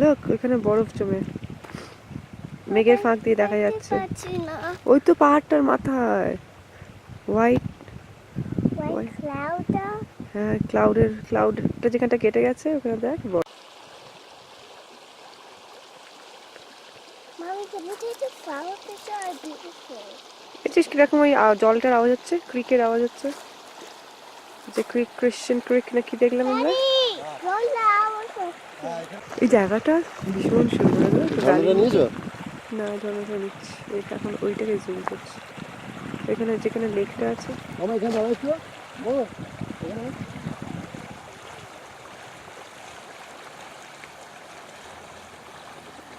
লোক ওইখানে বরফ জমে মেঘের ফাঁক দিয়ে দেখা যাচ্ছে। ওই তো পাহাড়টার মাথায় হোয়াইট হ্যাঁ ক্লাউডটা যেখানটা কেটে গেছে ওখানে দেখ দেখছিস কিরকম ওই জলটার আওয়াজ হচ্ছে, ক্রিকের আওয়াজ হচ্ছে, যে ক্রিশ্চিয়ান ক্রিক না কি দেখলাম আমরা। এই জায়গাটা ভীষণ সুন্দর। না ঝর্ণাটা নিচ্ছি, এটা এখন ওইটাকে জুম করছি। এখানে যেখানে লেকটা আছে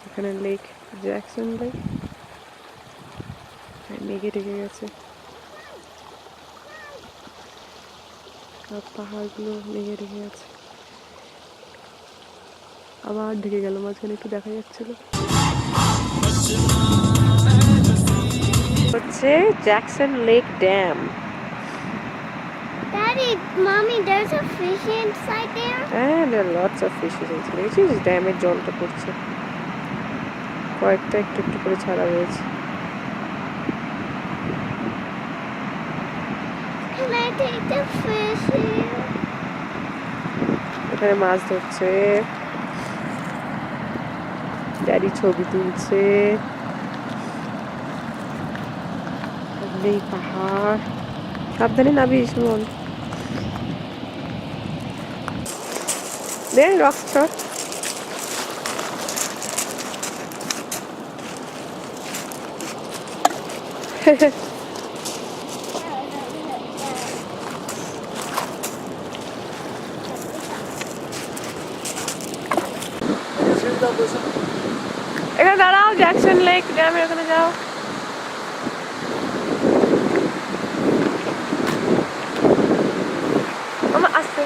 এখানে লেক জ্যাকসন লেক, মেঘে ঢেকে গেছে আর পাহাড়গুলো মেঘে ঢেকে গেছে, আবার ঢেকে গেল, মাঝখানে একটু দেখা যাচ্ছিল। হচ্ছে Jackson lake dam. Daddy, Mommy, there's a fish inside there? And there are lots of fishes inside. দেখছিস ড্যামের জলটা পড়ছে, কয়েকটা একটু একটু করে ছাড়া রয়েছে। Can I take the fish here? এখানে মাছ ধরছে, ড্যাডি ছবি তুলছে, এই পাহাড়, সাবধানে নাবি সুমন। দেখ রক শট। এখানে দাঁড়াও, জ্যাকসন লেক ড্যামের ওখানে যাও। আমার আসছে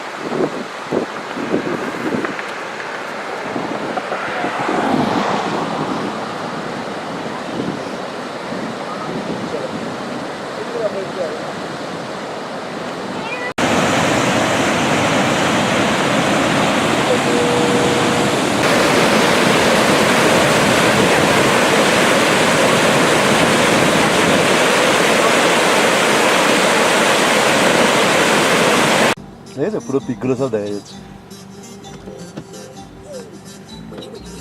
পুরো পিকগুলো সব দেখা যাচ্ছে।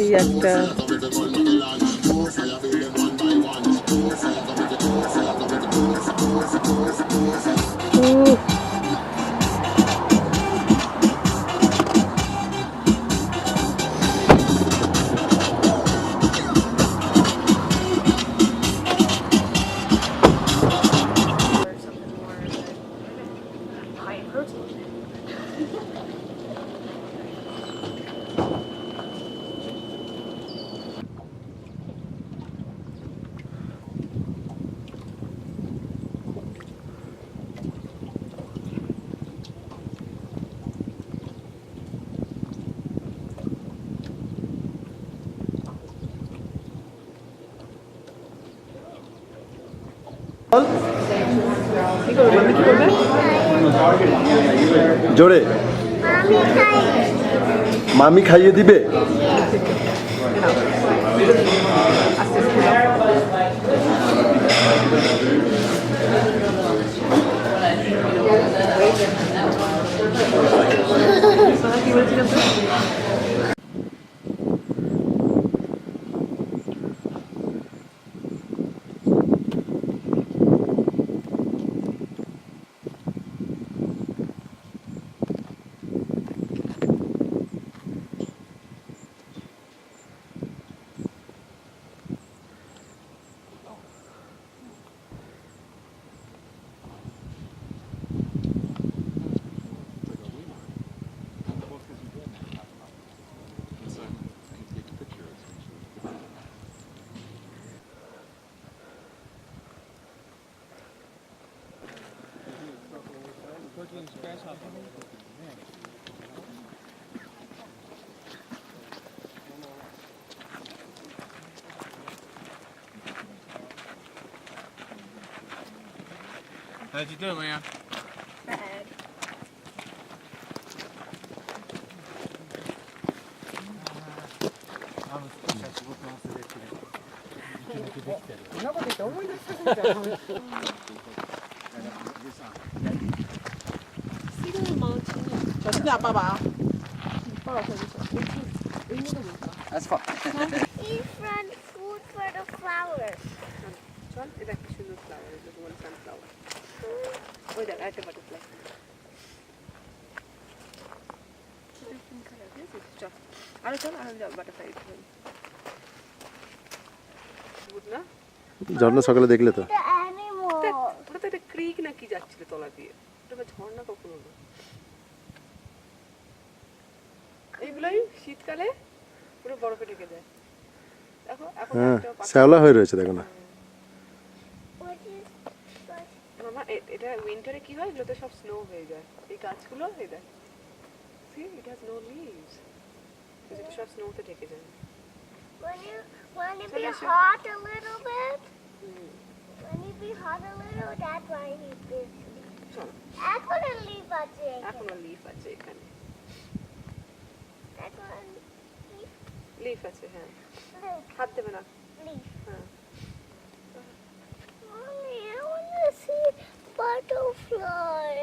এই একটা জোরে মামি খাইয়ে দিবে। How'd you do, Leon? Bad. 저쪽에 아빠 봐. That's fine. Eat front food for the flowers. চল এটা কি সুন্দর ফ্লাওয়ার, এটা তোমার সানফ্লাওয়ার। ওই দেখ একটা বাটারফ্লাই। চল আরো চল আরো যাও বাটারফ্লাই। বুঝ না ঝর্ণা সকালে দেখলে তো The animal. ওটা তো একটা ক্রিক না কি যাচ্ছিল তলা দিয়ে, ওটা বা ঝর্ণা কখনো না। এইগুলোই শীতকালে পুরো বরফে ঢেকে যায়। দেখো এখন হ্যাঁ একটা পাতা- শ্যাওলা হয়ে রয়েছে দেখো না। What is মামা এটা উইন্টারে কি হয়, এগুলোতে সব স্নো হয়ে যায়। এই গাছগুলো এই দেখ, see it has no leaves, এটা সব স্নোতে ঢেকে যায়। when it be Solution. hot a little bit? When it be hot a little, that's why he's busy. চলো এখন leave আছে এখনো লিফ আছে এখানে, এখন লিফ আছে হ্যাঁ, look, হাত দেবে না। leaf. হ্যাঁ Mommy, I want to see butterfly.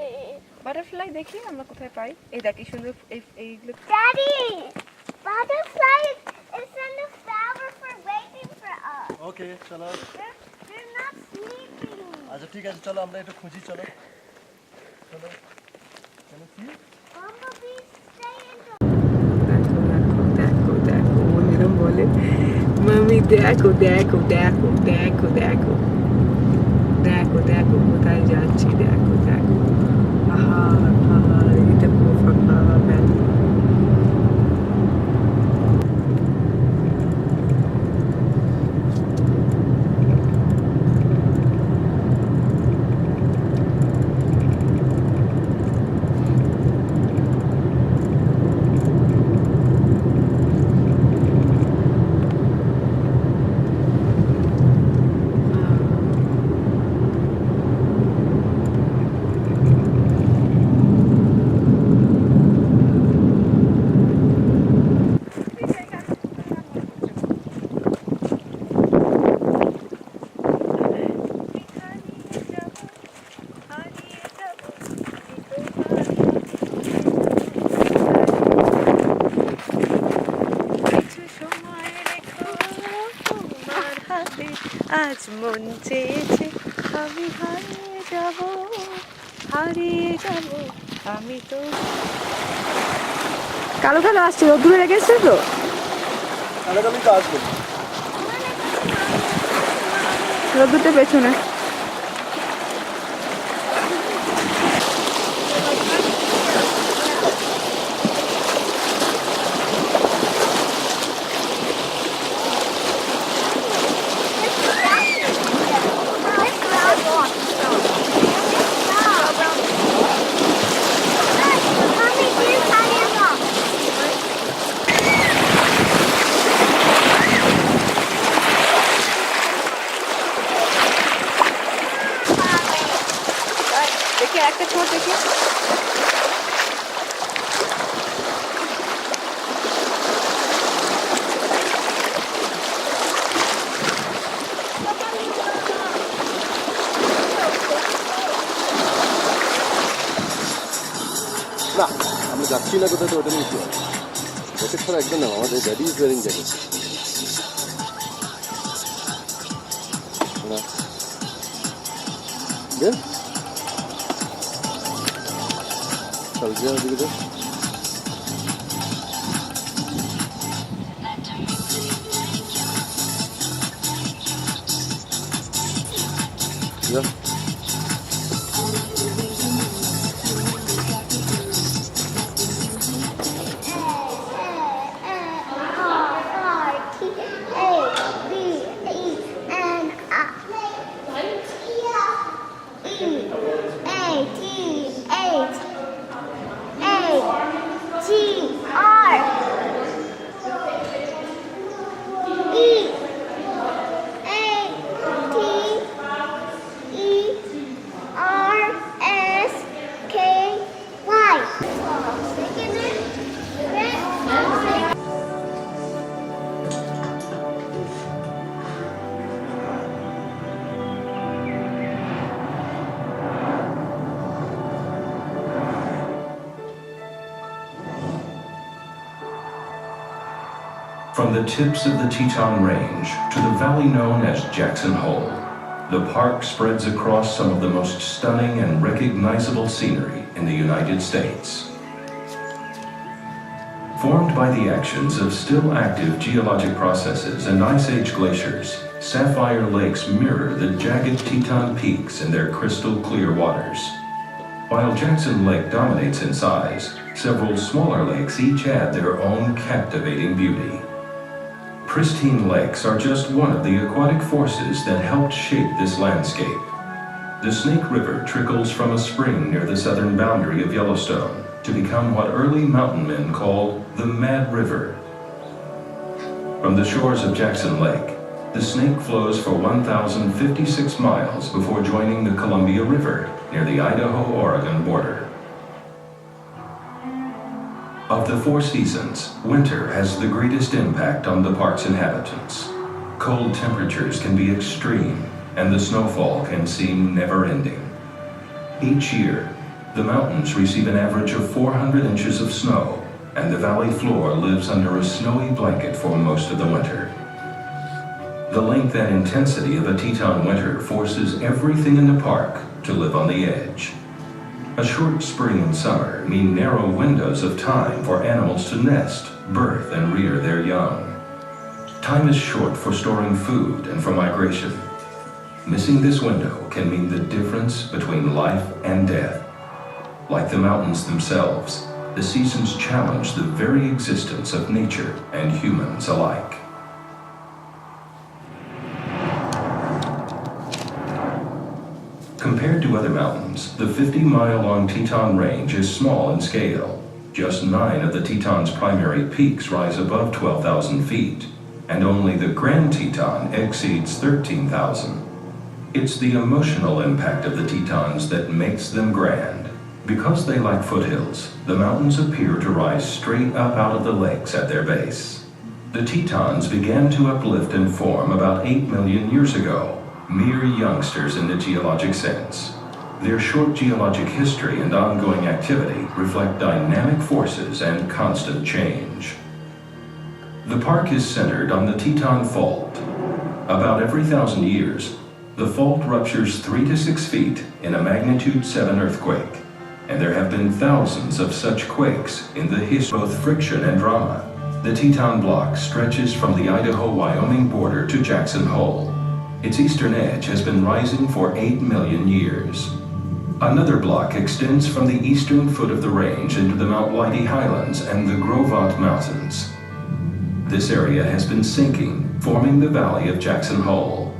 Butterfly দেখি আমরা কোথায় পাই। এই দেখ কি সুন্দর এইগুলো। Daddy, butterfly is in the flower for waiting for us. ওকে চলো, They're not sleeping. আচ্ছা ঠিক আছে চলো আমরা একটু খুঁজি, চলো চলো চলো কি Bumblebees stay in the দেখো দেখো দেখো দেখো এরকম বলে মামি, দেখো দেখো দেখো দেখো দেখো দেখো দেখো কোথায় যাচ্ছি, দেখো দেখো পাহাড় পাহাড়, এটা পুরো ফাঁকা ভ্যালি। আজ মন চেয়েছে আমি হারিয়ে যাব, হারিয়ে যাব আমি তো। কালো কালো আসছে, রোদ্দুরে রেখেছে তো। কালো কালো তো আসবে। রোদ্দুরটা পেছনে। Mommy, here's Diana. দেখি একটা ছোট দেখি। না আমরা যাচ্ছি না কোথায়, তো ওটা নিয়ে কি হয়? জ্যাকেট ছাড়া একদম না, আমাদের ড্যাডি ইজ ওয়ারিং জ্যাকেট। না চল গিয়ে ওদিকে তো যা। E From the tips of the Teton Range to the valley known as Jackson Hole, the park spreads across some of the most stunning and recognizable scenery in the United States. Formed by the actions of still active geologic processes and Ice Age glaciers, sapphire lakes mirror the jagged Teton peaks in their crystal clear waters. While Jackson Lake dominates in size, several smaller lakes each add their own captivating beauty. Pristine lakes are just one of the aquatic forces that helped shape this landscape. The Snake River trickles from a spring near the southern boundary of Yellowstone to become what early mountain men called the Mad River. From the shores of Jackson Lake, the Snake flows for 1,056 miles before joining the Columbia River near the Idaho-Oregon border. Of the 4 seasons, winter has the greatest impact on the park's inhabitants. Cold temperatures can be extreme, and the snowfall can seem never-ending. Each year, the mountains receive an average of 400 inches of snow, and the valley floor lives under a snowy blanket for most of the winter. The length and intensity of a Teton winter forces everything in the park to live on the edge. A short spring and summer mean narrow windows of time for animals to nest, birth, and rear their young. Time is short for storing food and for migration. Missing this window can mean the difference between life and death. Like the mountains themselves, the seasons challenge the very existence of nature and humans alike. Compared to other mountains, the 50-mile-long Teton Range is small in scale. Just 9 of the Teton's primary peaks rise above 12,000 feet, and only the Grand Teton exceeds 13,000. It's the emotional impact of the Tetons that makes them grand. Because they lack foothills, the mountains appear to rise straight up out of the lakes at their base. The Tetons began to uplift and form about 8 million years ago, mere youngsters in the geologic sense. Their short geologic history and ongoing activity reflect dynamic forces and constant change. The park is centered on the Teton Fault. About every 1,000 years, the fault ruptures 3 to 6 feet in a magnitude 7 earthquake, and there have been thousands of such quakes in the history of both friction and drama. The Teton Block stretches from the Idaho-Wyoming border to Jackson Hole. Its eastern edge has been rising for 8 million years. Another block extends from the eastern foot of the range into the Mount Whitey Highlands and the Gros Ventre Mountains. This area has been sinking, forming the valley of Jackson Hole.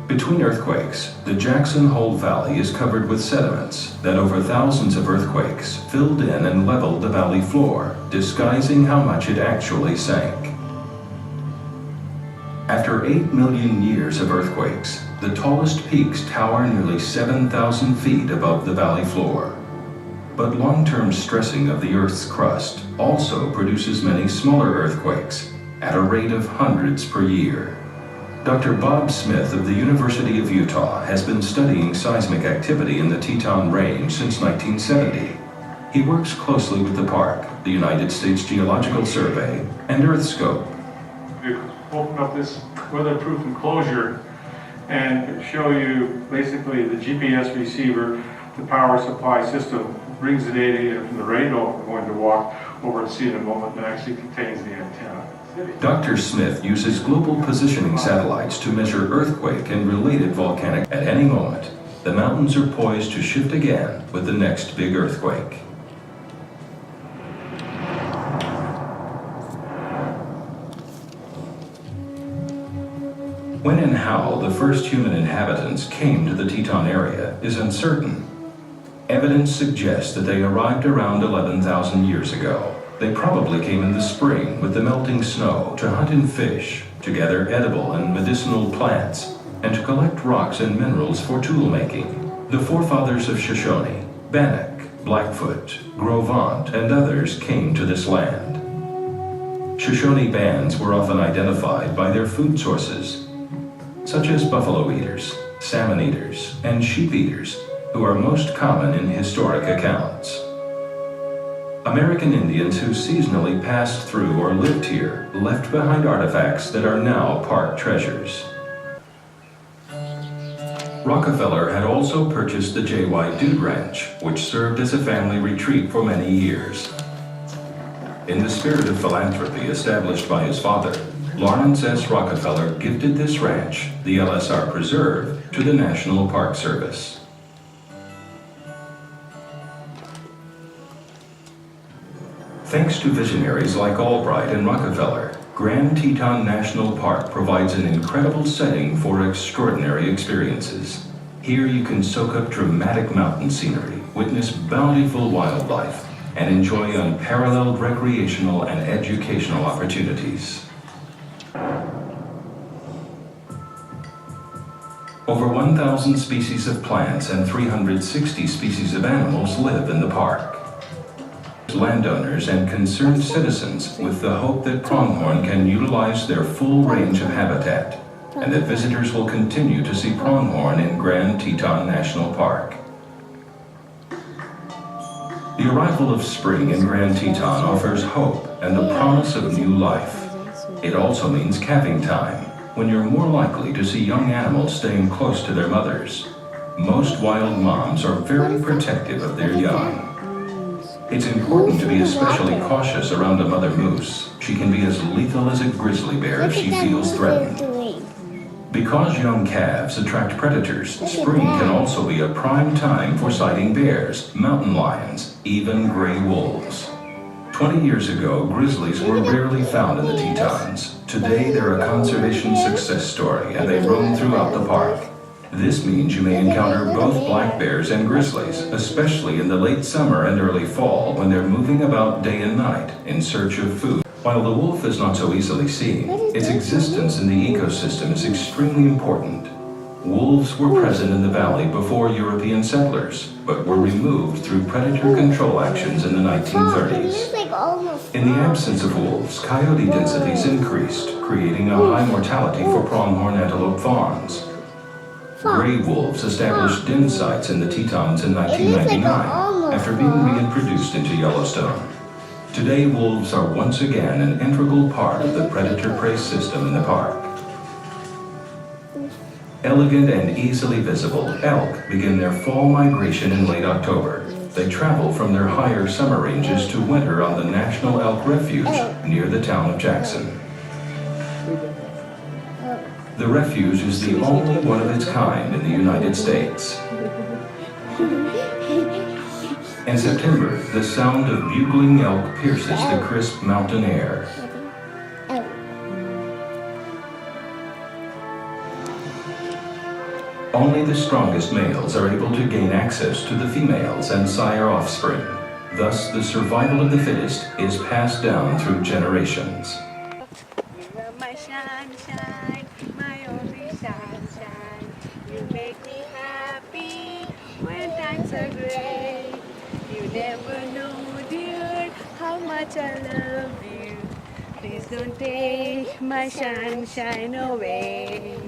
Between earthquakes, the Jackson Hole Valley is covered with sediments that over thousands of earthquakes filled in and leveled the valley floor, disguising how much it actually sank. After 8 million years of earthquakes, the tallest peaks tower nearly 7,000 feet above the valley floor. But long-term stressing of the Earth's crust also produces many smaller earthquakes at a rate of hundreds per year. Dr. Bob Smith of the University of Utah has been studying seismic activity in the Teton Range since 1970. He works closely with the park, the United States Geological Survey, and EarthScope. We've opened up this weatherproof enclosure and show you basically the GPS receiver, the power supply system, brings the data in from the radio. We're going to walk over and see in a moment that actually contains the antenna. Dr. Smith uses global positioning satellites to measure earthquake and related volcanic. At any moment, the mountains are poised to shift again with the next big earthquake. When and how the first human inhabitants came to the Teton area is uncertain. Evidence suggests that they arrived around 11,000 years ago. They probably came in the spring with the melting snow to hunt and fish, to gather edible and medicinal plants, and to collect rocks and minerals for tool making. The forefathers of Shoshone, Bannock, Blackfoot, Gros Ventre, and others came to this land. Shoshone bands were often identified by their food sources, such as buffalo eaters, salmon eaters, and sheep eaters, who are most common in historic accounts. American Indians who seasonally passed through or lived here left behind artifacts that are now park treasures. Rockefeller had also purchased the J.Y. Dude Ranch, which served as a family retreat for many years. In the spirit of philanthropy established by his father, Lawrence S. Rockefeller gifted this ranch, the LSR Preserve, to the National Park Service. Thanks to visionaries like Albright and Rockefeller, Grand Teton National Park provides an incredible setting for extraordinary experiences. Here you can soak up dramatic mountain scenery, witness bountiful wildlife, and enjoy unparalleled recreational and educational opportunities. Over 1,000 species of plants and 360 species of animals live in the park. Landowners and concerned citizens with the hope that pronghorn can utilize their full range of habitat, and that visitors will continue to see pronghorn in Grand Teton National Park. The arrival of spring in Grand Teton offers hope and the promise of new life. It also means calving time, when you're more likely to see young animals staying close to their mothers. Most wild moms are very protective of their young. It's important to be especially cautious around a mother moose. She can be as lethal as a grizzly bear if she feels threatened. Because young calves attract predators, spring can also be a prime time for sighting bears, mountain lions, even gray wolves. 20 years ago, grizzlies were rarely found in the Tetons. Today, they're a conservation success story, and they roam throughout the park. This means you may encounter both black bears and grizzlies, especially in the late summer and early fall when they're moving about day and night in search of food. While the wolf is not so easily seen, its existence in the ecosystem is extremely important. Wolves were present in the valley before European settlers, but were removed through predator control actions in the 1930s. In the absence of wolves, coyote densities increased, creating a high mortality for pronghorn antelope fawns. Gray wolves established den sites in the Tetons in 1999 after being reintroduced into Yellowstone. Today, wolves are once again an integral part of the predator-prey system in the park. Elegant and easily visible, elk begin their fall migration in late October. They travel from their higher summer ranges to winter on the National Elk Refuge near the town of Jackson. The refuge is the only one of its kind in the United States. In September, the sound of bugling elk pierces the crisp mountain air. Only the strongest males are able to gain access to the females and sire offspring. Thus, the survival of the fittest is passed down through generations. You are my sunshine, my only sunshine. You make me happy when times are great. You never know, dear, how much I love you. Please don't take my sunshine away.